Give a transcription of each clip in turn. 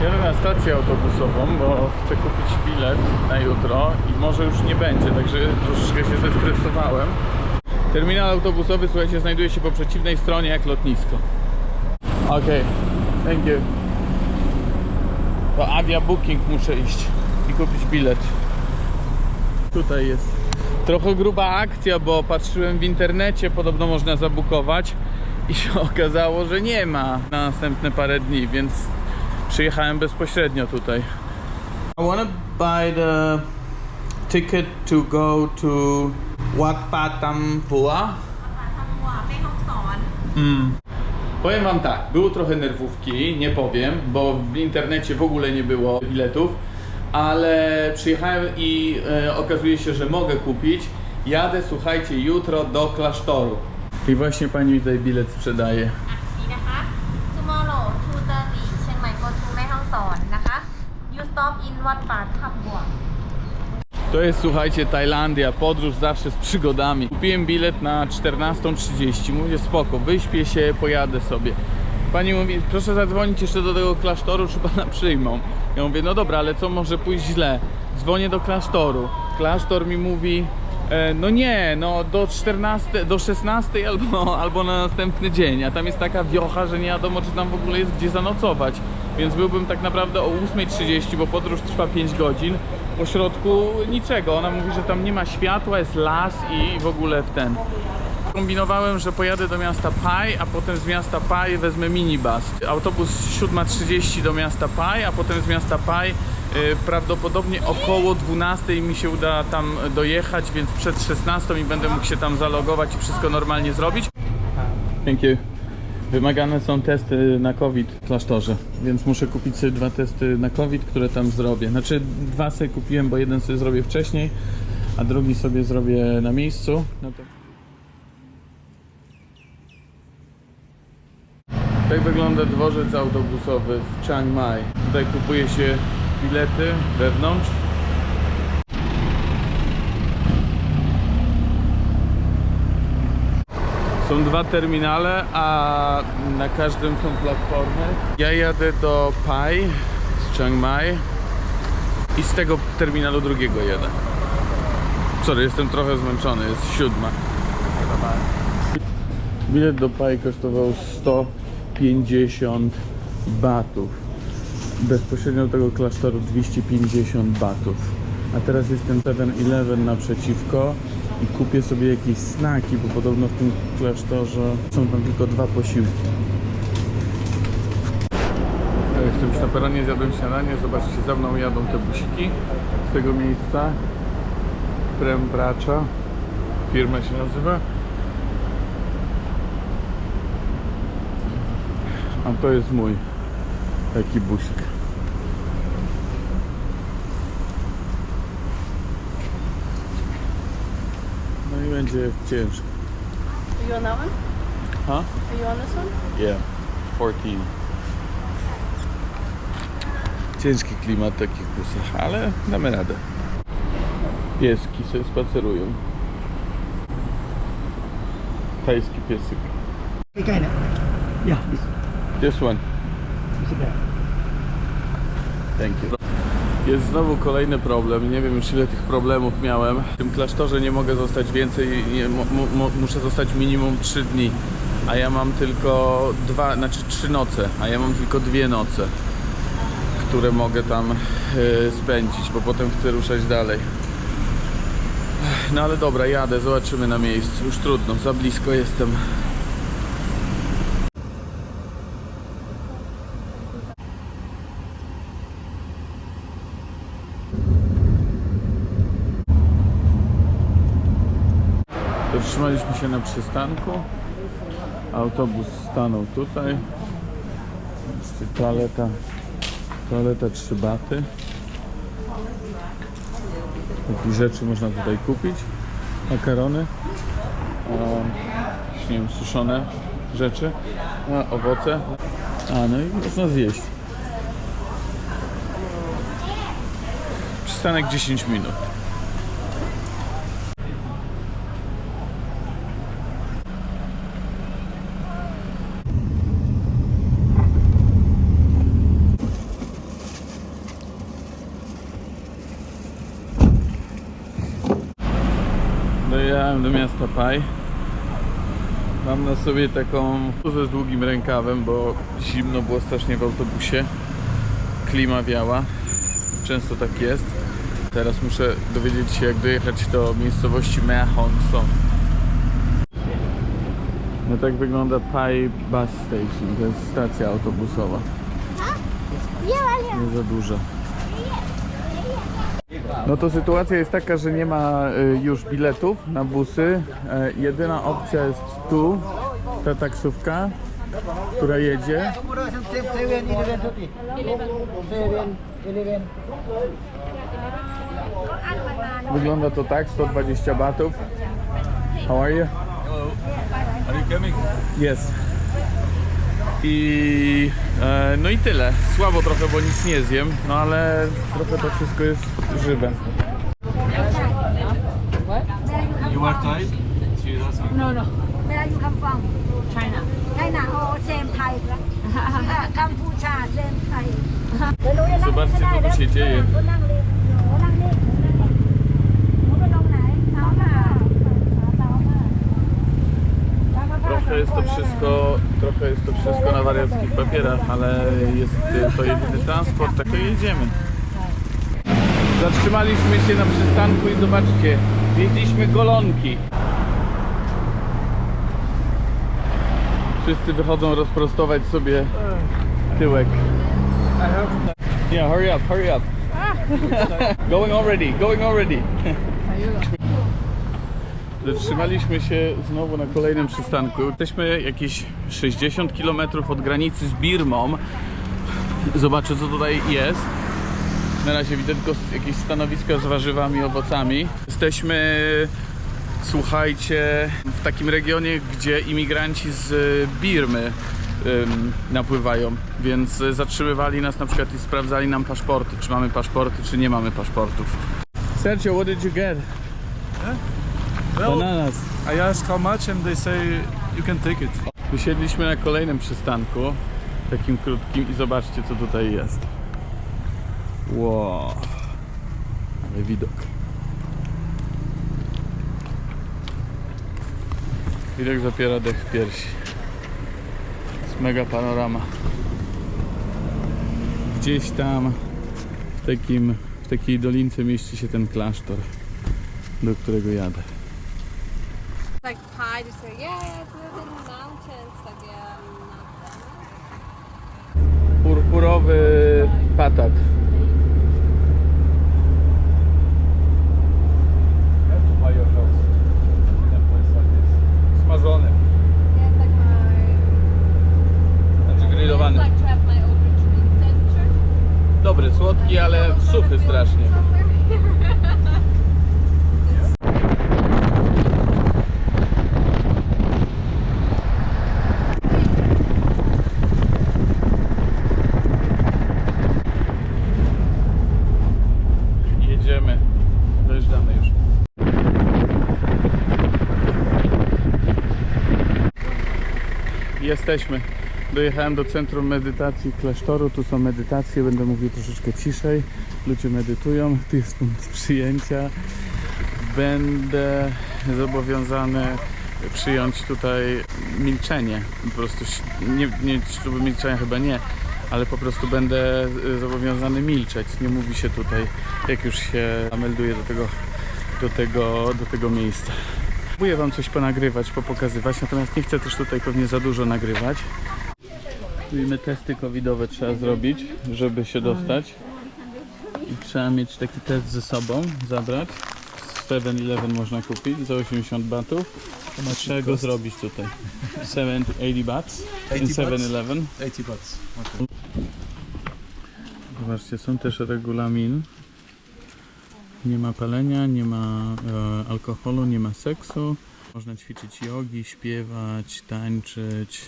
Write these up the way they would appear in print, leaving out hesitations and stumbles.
Jadę na stację autobusową, bo chcę kupić bilet na jutro i może już nie będzie, także troszeczkę się zestresowałem. Terminal autobusowy, słuchajcie, znajduje się po przeciwnej stronie jak lotnisko. Okej, thank you. Do Avia Booking muszę iść i kupić bilet. Tutaj jest trochę gruba akcja, bo patrzyłem w internecie, podobno można zabukować i się okazało, że nie ma na następne parę dni, więc przyjechałem bezpośrednio tutaj. I wanna buy the ticket to go to Wat Patampua. Powiem wam tak, było trochę nerwówki, nie powiem, bo w internecie w ogóle nie było biletów, ale przyjechałem i okazuje się, że mogę kupić. Jadę, słuchajcie, jutro do klasztoru. I właśnie pani mi tutaj bilet sprzedaje. นี่นะคะ tomorrow 2:30 เชียงใหม่ go to แม่ฮ่องสอนนะคะ you stop in วัดป่าถ้ำบัว To jest, słuchajcie, Tajlandia, podróż zawsze z przygodami. Kupiłem bilet na 14:30, mówię spoko, wyśpię się, pojadę sobie. Pani mówi, proszę zadzwonić jeszcze do tego klasztoru, czy pana przyjmą. Ja mówię, no dobra, ale co może pójść źle? Dzwonię do klasztoru. Klasztor mi mówi, no nie, no do 14, do 16 albo na następny dzień. A tam jest taka wiocha, że nie wiadomo, czy tam w ogóle jest gdzie zanocować. Więc byłbym tak naprawdę o 8:30, bo podróż trwa 5 godzin. Po środku niczego. Ona mówi, że tam nie ma światła, jest las i w ogóle w ten. Kombinowałem, że pojadę do miasta Pai, a potem z miasta Pai wezmę minibus. Autobus 7:30 do miasta Pai, a potem z miasta Pai prawdopodobnie około 12 mi się uda tam dojechać, więc przed 16 i będę mógł się tam zalogować i wszystko normalnie zrobić. Thank you. Wymagane są testy na COVID w klasztorze, więc muszę kupić sobie 2 testy na COVID, które tam zrobię. Znaczy 2 sobie kupiłem, bo jeden sobie zrobię wcześniej, a drugi sobie zrobię na miejscu. No to... Tak wygląda dworzec autobusowy w Chiang Mai. Tutaj kupuje się bilety wewnątrz. Są 2 terminale, a na każdym są platformy. Ja jadę do Pai z Chiang Mai i z tego terminalu drugiego jadę. Sorry, jestem trochę zmęczony, jest 7. Bilet do Pai kosztował 150 batów. Bezpośrednio do tego klasztoru 250 batów. A teraz jestem 7-Eleven naprzeciwko i kupię sobie jakieś snaki, bo podobno w tym klasztorze są tam tylko 2 posiłki. Jestem już na peronie, zjadłem śniadanie. Zobaczcie, za mną jadą te busiki z tego miejsca. Prem Bracza, firma się nazywa. A to jest mój taki busik. No i będzie ciężko. Are you on that one? Huh? Are you on this one? Yeah, 14. Ciężki klimat w takich busach, ale damy radę. Pieski sobie spacerują. Tajski piesek. ใกล้ๆนะ Yeah, This one. this is there. Thank you. Jest znowu kolejny problem. Nie wiem już ile tych problemów miałem. W tym klasztorze nie mogę zostać więcej. Muszę zostać minimum 3 dni. A ja mam tylko 3 noce. A ja mam tylko 2 noce, które mogę tam spędzić, bo potem chcę ruszać dalej. No ale dobra, jadę, zobaczymy na miejscu. Już trudno, za blisko jestem. Zatrzymaliśmy się na przystanku. Autobus stanął tutaj. Toaleta 3 baty. Takich rzeczy można tutaj kupić. Makarony. Nie wiem, suszone rzeczy. Owoce. No i można zjeść. Przystanek 10 minut. Dojechałem do miasta Pai. Mam na sobie taką bluzę z długim rękawem, bo zimno było strasznie w autobusie. Klima wiała. Często tak jest. Teraz muszę dowiedzieć się, jak dojechać do miejscowości Mea Hong Son. No tak wygląda Pai Bus Station. To jest stacja autobusowa. Nie za duża. No to sytuacja jest taka, że nie ma już biletów na busy. Jedyna opcja jest tu, ta taksówka, która jedzie. Wygląda to tak, 120 batów. How are you? Hello. Are you coming? Yes. I no i tyle. Słabo trochę, bo nic nie zjem, no ale trochę to wszystko jest żywe. You are Thai? She is asking. No, no. Where you come from? China. China, oh, same Thai. Cambodia, same Thai. Zobaczcie, co tu się dzieje. Trochę jest to wszystko na wariackich papierach, ale jest to jedyny transport, tak to jedziemy. Zatrzymaliśmy się na przystanku i zobaczcie, jedliśmy golonki. Wszyscy wychodzą rozprostować sobie tyłek. Yeah, hurry up, hurry up. Going already. Zatrzymaliśmy się znowu na kolejnym przystanku. Jesteśmy jakieś 60 km od granicy z Birmą. Zobaczę, co tutaj jest. Na razie widzę tylko jakieś stanowiska z warzywami, owocami. Jesteśmy, słuchajcie, w takim regionie, gdzie imigranci z Birmy napływają, więc zatrzymywali nas na przykład i sprawdzali nam paszporty, czy mamy paszporty, czy nie mamy paszportów. Sergio, what did you get? Well, Bananas. I asked how much and they say you can take it. Usiedliśmy na kolejnym przystanku, takim krótkim, i zobaczcie, co tutaj jest. Wow, ale widok. Widok zapiera dech w piersi. Jest mega panorama. Gdzieś tam w takiej dolince mieści się ten klasztor, do którego jadę. Like pie, just say, yeah, it's in the mountains. Like, yeah, not Purpurowy patat. Smażony. Yeah, it's like my. Znaczy grillowany. It's like to have my own retreat center. Dobry, słodki, ale suchy strasznie. Jedziemy. Dojeżdżamy już. Jesteśmy. Dojechałem do centrum medytacji klasztoru. Tu są medytacje. Będę mówił troszeczkę ciszej. Ludzie medytują. Tu jest punkt przyjęcia. Będę zobowiązany przyjąć tutaj milczenie. Po prostu nie ślubu milczenia chyba nie, ale po prostu będę zobowiązany milczeć. Nie mówi się tutaj, jak już się melduję do tego miejsca. Próbuję wam coś ponagrywać, popokazywać, natomiast nie chcę też tutaj pewnie za dużo nagrywać. Mówimy, testy covidowe trzeba zrobić, żeby się dostać. I trzeba mieć taki test ze sobą, zabrać. W 7-Eleven można kupić za 80 batów. Trzeba go zrobić tutaj. 80 bahts in 7-Eleven. 80 bucks. Zobaczcie, są też regulamin. Nie ma palenia, nie ma alkoholu, nie ma seksu. Można ćwiczyć jogi, śpiewać, tańczyć.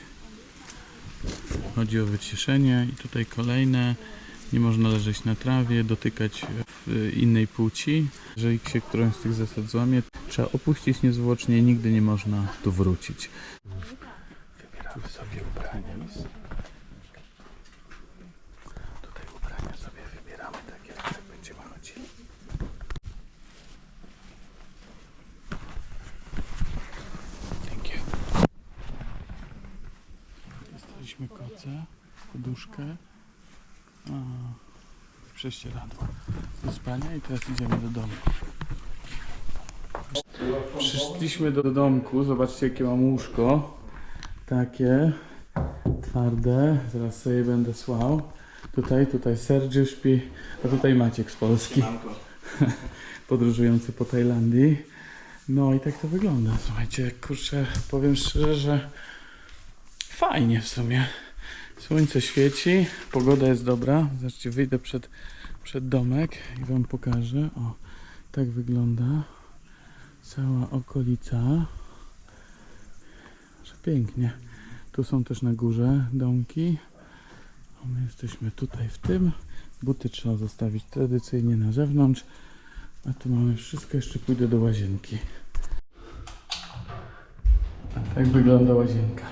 Chodzi o wyciszenie. I tutaj kolejne. Nie można leżeć na trawie, dotykać innej płci. Jeżeli się którąś z tych zasad złamie, trzeba opuścić niezwłocznie i nigdy nie można tu wrócić. Wybieramy sobie ubranie. Tutaj ubrania sobie wybieramy takie, w których będziemy chodzili. miejsce, poduszkę, prześcieradło do spania i teraz idziemy do domu. Przyszliśmy do domku, zobaczcie jakie mam łóżko, takie twarde, zaraz sobie będę słał. Tutaj Sergio śpi, a tutaj Maciek z Polski, podróżujący po Tajlandii. No i tak to wygląda, słuchajcie, kurczę, powiem szczerze, że fajnie w sumie. Słońce świeci, pogoda jest dobra. Zobaczcie, wyjdę przed domek i wam pokażę. O, tak wygląda cała okolica. Że pięknie. Tu są też na górze domki. A my jesteśmy tutaj w tym. Buty trzeba zostawić tradycyjnie na zewnątrz. A tu mamy wszystko, jeszcze pójdę do łazienki. A tak wygląda łazienka.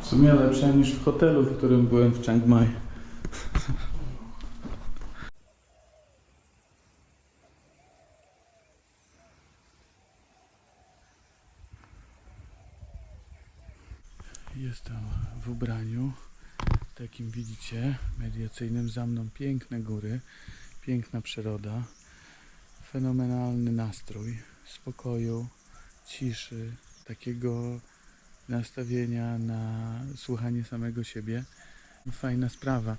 W sumie lepsza niż w hotelu, w którym byłem w Chiang Mai. Jestem w ubraniu, takim widzicie, mediacyjnym. Za mną piękne góry, piękna przyroda, fenomenalny nastrój, spokoju, ciszy, takiego nastawienia na słuchanie samego siebie. Fajna sprawa.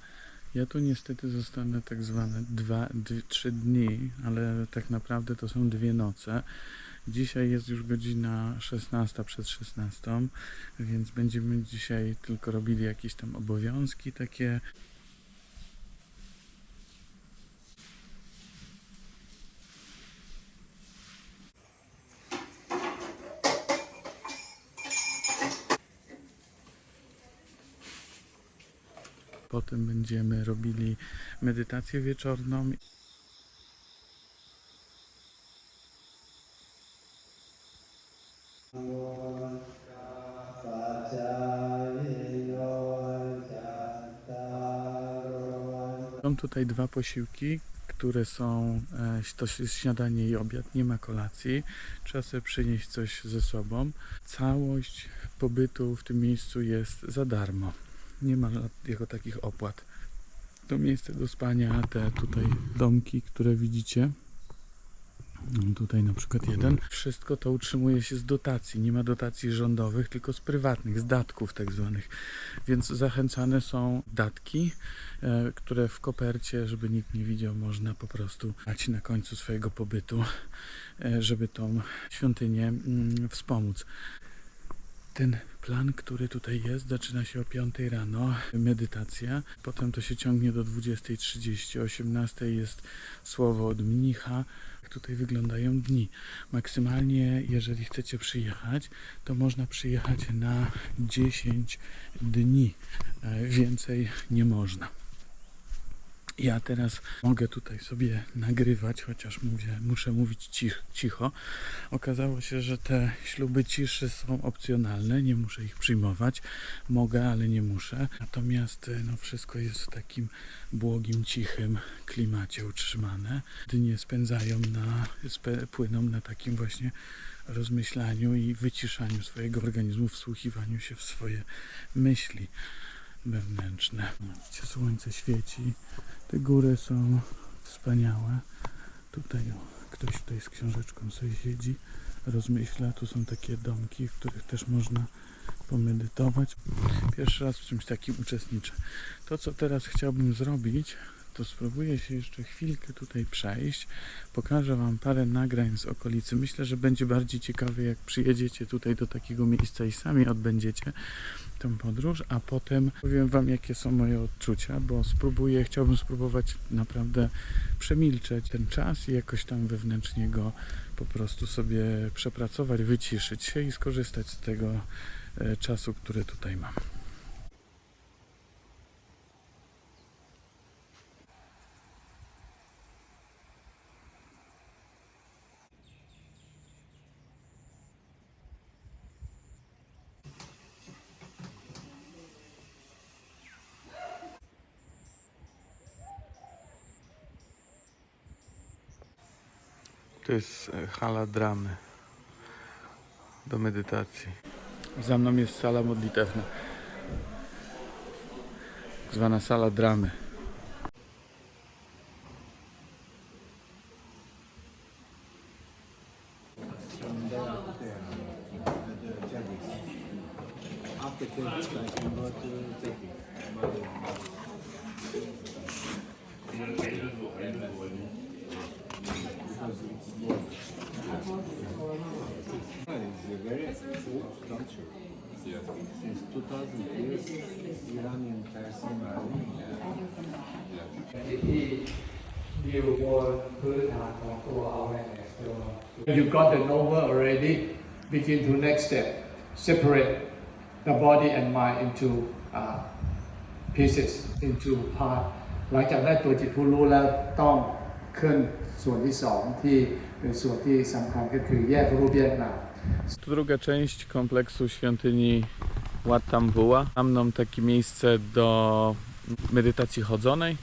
Ja tu niestety zostanę tak zwane 3 dni, ale tak naprawdę to są 2 noce. Dzisiaj jest już godzina 16 przed 16, więc będziemy dzisiaj tylko robili jakieś tam obowiązki takie. Potem będziemy robili medytację wieczorną. Są tutaj 2 posiłki, które są, to jest śniadanie i obiad, nie ma kolacji, trzeba sobie przynieść coś ze sobą. Całość pobytu w tym miejscu jest za darmo, nie ma jako takich opłat. To miejsce do spania, te tutaj domki, które widzicie, tutaj na przykład jeden, wszystko to utrzymuje się z dotacji, nie ma dotacji rządowych, tylko z prywatnych, z datków tak zwanych, więc zachęcane są datki, które w kopercie, żeby nikt nie widział, można po prostu dać na końcu swojego pobytu, żeby tą świątynię wspomóc. Ten plan, który tutaj jest, zaczyna się o 5 rano, medytacja, potem to się ciągnie do 20:30, o 18 jest słowo od mnicha. Tutaj wyglądają dni. Maksymalnie, jeżeli chcecie przyjechać, to można przyjechać na 10 dni. Więcej nie można. Ja teraz mogę tutaj sobie nagrywać, chociaż muszę mówić cicho. Okazało się, że te śluby ciszy są opcjonalne, nie muszę ich przyjmować. Mogę, ale nie muszę. Natomiast no, wszystko jest w takim błogim, cichym klimacie utrzymane. Dnie płyną na takim właśnie rozmyślaniu i wyciszaniu swojego organizmu, wsłuchiwaniu się w swoje myśli wewnętrzne. Widzicie, słońce świeci, te góry są wspaniałe. Tutaj ktoś tutaj z książeczką sobie siedzi, rozmyśla. Tu są takie domki, w których też można pomedytować. Pierwszy raz w czymś takim uczestniczę. To, co teraz chciałbym zrobić, to spróbuję się jeszcze chwilkę tutaj przejść. Pokażę wam parę nagrań z okolicy. Myślę, że będzie bardziej ciekawe, jak przyjedziecie tutaj do takiego miejsca i sami odbędziecie tę podróż, a potem powiem wam, jakie są moje odczucia, bo chciałbym spróbować naprawdę przemilczeć ten czas i jakoś tam wewnętrznie go po prostu sobie przepracować, wyciszyć się i skorzystać z tego czasu, który tutaj mam. To jest hala dramy do medytacji. Za mną jest sala modlitewna, tak zwana sala dramy. It's a very old culture. Since 2000 years, Iranian person are living there. ที่ดิวบนพื้นฐานของตัว awareness ตัว You got the novel already. Begin to next step. Separate the body and mind into pieces, into part. หลังจากได้ตัวจิตผู้รู้แล้วต้องขึ้นส่วนที่สองที่เป็นส่วนที่สำคัญก็คือแยกรูปแยกนาม To druga część kompleksu świątyni Wat Tam Vuwa. Mam nam takie miejsce do medytacji chodzonej.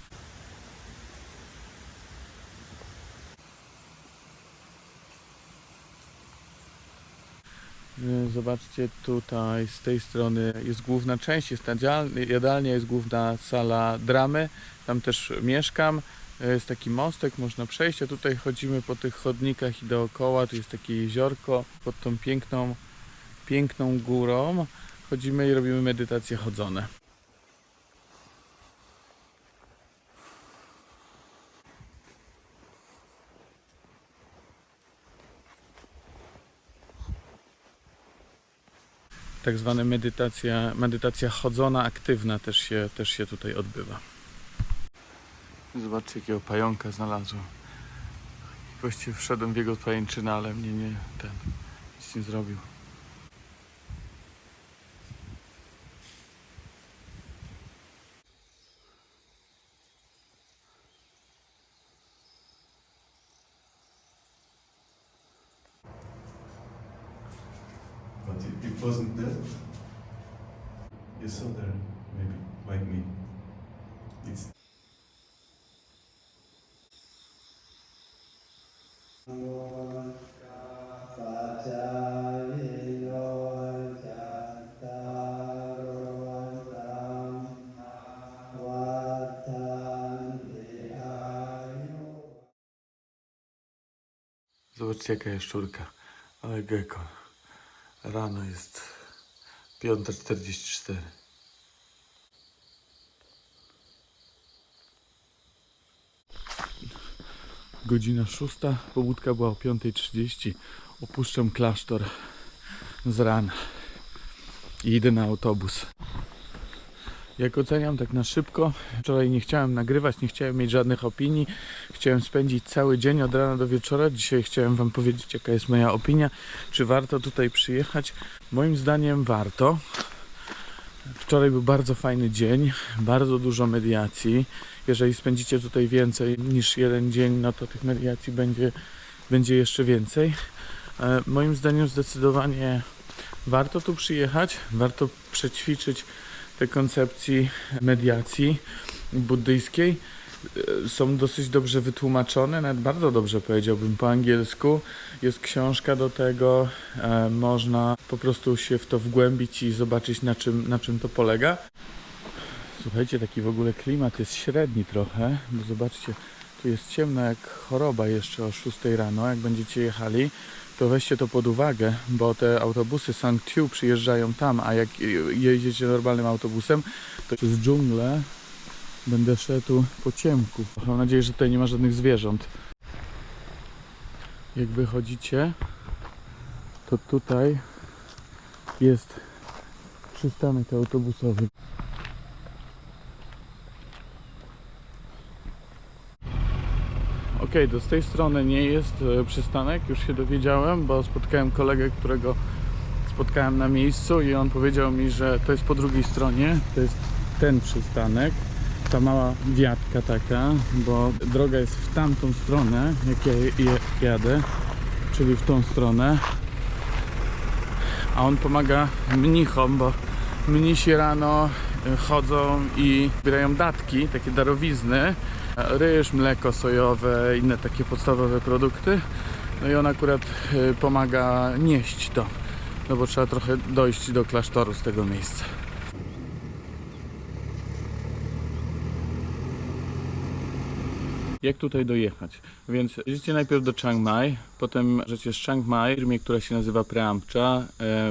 Zobaczcie, tutaj z tej strony jest główna część, jest jadalnia, jest główna sala dramy. Tam też mieszkam. Jest taki mostek, można przejść, a tutaj chodzimy po tych chodnikach i dookoła. Tu jest takie jeziorko pod tą piękną górą. Chodzimy i robimy medytacje chodzone. Tak zwana medytacja chodzona, aktywna też się tutaj odbywa. Zobaczcie, jakiego pająka znalazłem. Właściwie wszedłem w jego pajęczynę, ale mnie nic nie zrobił. But it wasn't there. You saw there, maybe, like me. It's Zobaczcie, jaka jaszczurka, ale gecko. Rano jest 5:44. Godzina 6, pobudka była o 5:30. Opuszczam klasztor z rana i idę na autobus. Jak oceniam tak na szybko, wczoraj nie chciałem nagrywać, nie chciałem mieć żadnych opinii. Chciałem spędzić cały dzień od rana do wieczora. Dzisiaj chciałem wam powiedzieć, jaka jest moja opinia. Czy warto tutaj przyjechać? Moim zdaniem warto. Wczoraj był bardzo fajny dzień, bardzo dużo mediacji. Jeżeli spędzicie tutaj więcej niż jeden dzień, no to tych mediacji będzie jeszcze więcej. Moim zdaniem zdecydowanie warto tu przyjechać, warto przećwiczyć te koncepcji mediacji buddyjskiej. Są dosyć dobrze wytłumaczone, nawet bardzo dobrze powiedziałbym po angielsku. Jest książka do tego, można po prostu się w to wgłębić i zobaczyć na czym to polega. Słuchajcie, taki w ogóle klimat jest średni trochę, bo zobaczcie, tu jest ciemno jak choroba jeszcze o 6 rano. Jak będziecie jechali, to weźcie to pod uwagę, bo te autobusy Sanktiu przyjeżdżają tam, a jak jedziecie normalnym autobusem, to przez dżunglę będę szedł po ciemku. Mam nadzieję, że tutaj nie ma żadnych zwierząt. Jak wychodzicie, to tutaj jest przystanek autobusowy. Okej, to z tej strony nie jest przystanek, już się dowiedziałem, bo spotkałem kolegę, którego spotkałem na miejscu i on powiedział mi, że to jest po drugiej stronie, to jest ten przystanek, ta mała wiatka taka, bo droga jest w tamtą stronę, jak ja jadę, czyli w tą stronę, a on pomaga mnichom, bo mnisi rano chodzą i zbierają datki, takie darowizny, ryż, mleko sojowe, inne takie podstawowe produkty No i on akurat pomaga nieść to, no bo trzeba trochę dojść do klasztoru z tego miejsca. Jak tutaj dojechać? Więc jedziecie najpierw do Chiang Mai, potem możecie z Chiang Mai, w firmie, która się nazywa Preampcha,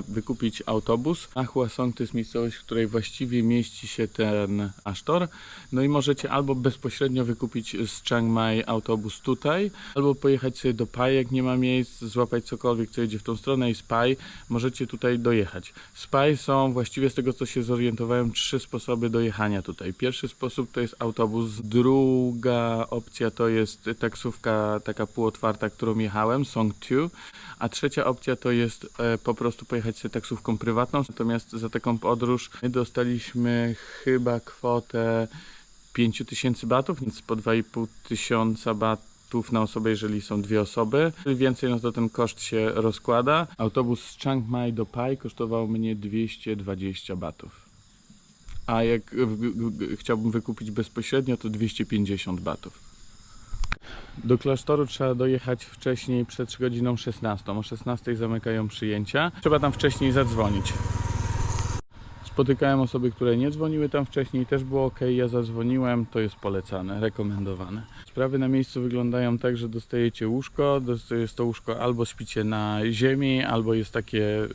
wykupić autobus. A Hua Song to jest miejscowość, w której właściwie mieści się ten klasztor. No i możecie albo bezpośrednio wykupić z Chiang Mai autobus tutaj, albo pojechać sobie do Pai, jak nie ma miejsc, złapać cokolwiek, co jedzie w tą stronę i z Pai możecie tutaj dojechać. Z Pai są właściwie, z tego co się zorientowałem, 3 sposoby dojechania tutaj. Pierwszy sposób to jest autobus, druga opcja to jest taksówka taka półotwarta, którą jechałem, Song 2, a trzecia opcja to jest po prostu pojechać sobie taksówką prywatną. Natomiast za taką podróż my dostaliśmy chyba kwotę 5000 batów, więc po 2500 batów na osobę, jeżeli są 2 osoby. Jeżeli więcej, no to ten koszt się rozkłada. Autobus z Chiang Mai do Pai kosztował mnie 220 batów. A jak chciałbym wykupić bezpośrednio, to 250 batów. Do klasztoru trzeba dojechać wcześniej, przed godziną 16. O 16 zamykają przyjęcia. Trzeba tam wcześniej zadzwonić. Spotykałem osoby, które nie dzwoniły tam wcześniej, też było ok. Ja zadzwoniłem, to jest polecane, rekomendowane. Sprawy na miejscu wyglądają tak, że dostajecie łóżko. Jest to łóżko albo śpicie na ziemi, albo jest takie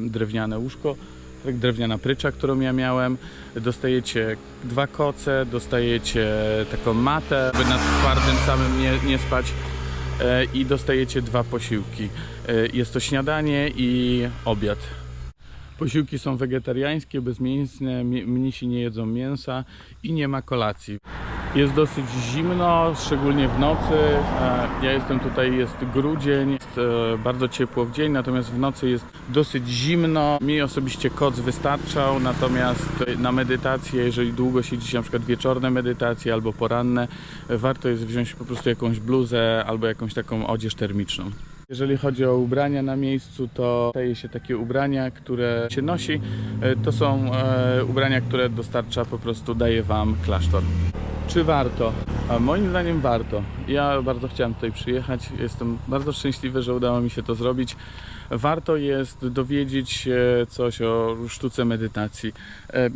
drewniane łóżko. Tak, drewniana prycza, którą ja miałem. Dostajecie 2 koce, dostajecie taką matę, by na twardym samym nie spać, i dostajecie 2 posiłki. Jest to śniadanie i obiad. Posiłki są wegetariańskie, bezmięsne, mnisi nie jedzą mięsa i nie ma kolacji. Jest dosyć zimno, szczególnie w nocy. Ja jestem tutaj, jest grudzień, jest bardzo ciepło w dzień, natomiast w nocy jest dosyć zimno. Mi osobiście koc wystarczał, natomiast na medytację, jeżeli długo siedzicie, na przykład wieczorne medytacje albo poranne, warto jest wziąć po prostu jakąś bluzę albo jakąś taką odzież termiczną. Jeżeli chodzi o ubrania na miejscu, to daje się takie ubrania, które się nosi. To są ubrania, które dostarcza, po prostu daje Wam klasztor. Czy warto? A moim zdaniem warto. Ja bardzo chciałem tutaj przyjechać. Jestem bardzo szczęśliwy, że udało mi się to zrobić. Warto jest dowiedzieć się coś o sztuce medytacji.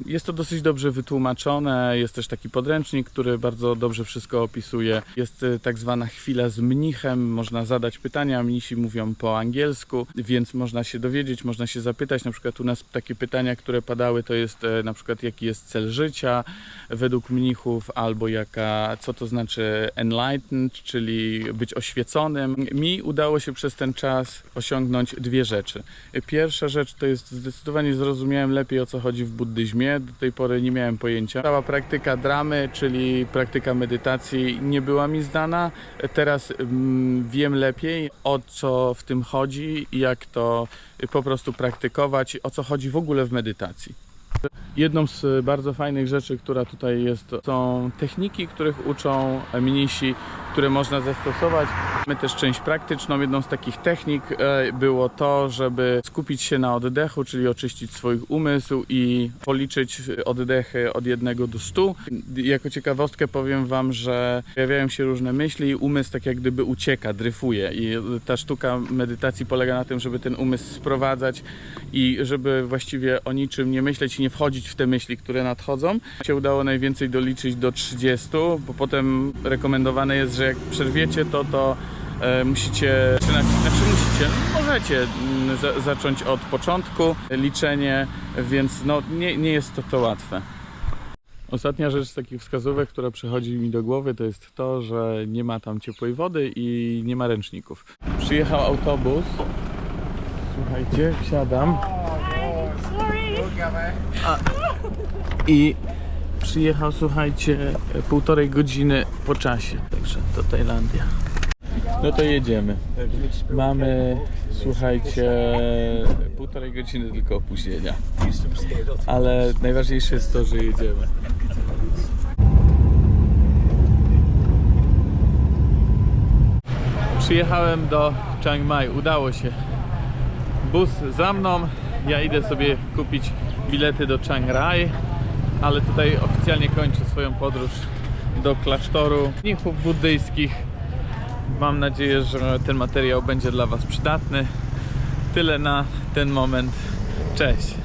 Jest to dosyć dobrze wytłumaczone, jest też taki podręcznik, który bardzo dobrze wszystko opisuje. Jest tak zwana chwila z mnichem, można zadać pytania, mnisi mówią po angielsku, więc można się dowiedzieć, można się zapytać. Na przykład u nas takie pytania, które padały, to jest na przykład jaki jest cel życia według mnichów, albo co to znaczy enlightened, czyli być oświeconym. Mi udało się przez ten czas osiągnąć 2 rzeczy. Pierwsza rzecz to jest zdecydowanie zrozumiałem lepiej, o co chodzi w buddyzmie. Do tej pory nie miałem pojęcia. Cała praktyka dramy, czyli praktyka medytacji, nie była mi znana. Teraz wiem lepiej, o co w tym chodzi i jak to po prostu praktykować, o co chodzi w ogóle w medytacji. Jedną z bardzo fajnych rzeczy, która tutaj jest, są techniki, których uczą mnisi, które można zastosować. Mamy też część praktyczną. Jedną z takich technik było to, żeby skupić się na oddechu, czyli oczyścić swój umysł i policzyć oddechy od 1 do 100. Jako ciekawostkę powiem Wam, że pojawiają się różne myśli i umysł tak jak gdyby ucieka, dryfuje. I ta sztuka medytacji polega na tym, żeby ten umysł sprowadzać i żeby właściwie o niczym nie myśleć i nie wchodzić w te myśli, które nadchodzą. Się udało najwięcej doliczyć do 30, bo potem rekomendowane jest, że jak przerwiecie to musicie, możecie zacząć od początku liczenie, więc no, nie jest to łatwe. Ostatnia rzecz z takich wskazówek, która przychodzi mi do głowy, to jest to, że nie ma tam ciepłej wody i nie ma ręczników. Przyjechał autobus, słuchajcie, wsiadam. I przyjechał, słuchajcie, 1,5 godziny po czasie, także to Tajlandia. No to jedziemy. Mamy, słuchajcie, 1,5 godziny tylko opóźnienia, ale najważniejsze jest to, że jedziemy. Przyjechałem do Chiang Mai, udało się. Bus za mną, ja idę sobie kupić bilety do Chiang Rai, ale tutaj oficjalnie kończę swoją podróż do klasztoru mnichów buddyjskich. Mam nadzieję, że ten materiał będzie dla Was przydatny. Tyle na ten moment. Cześć!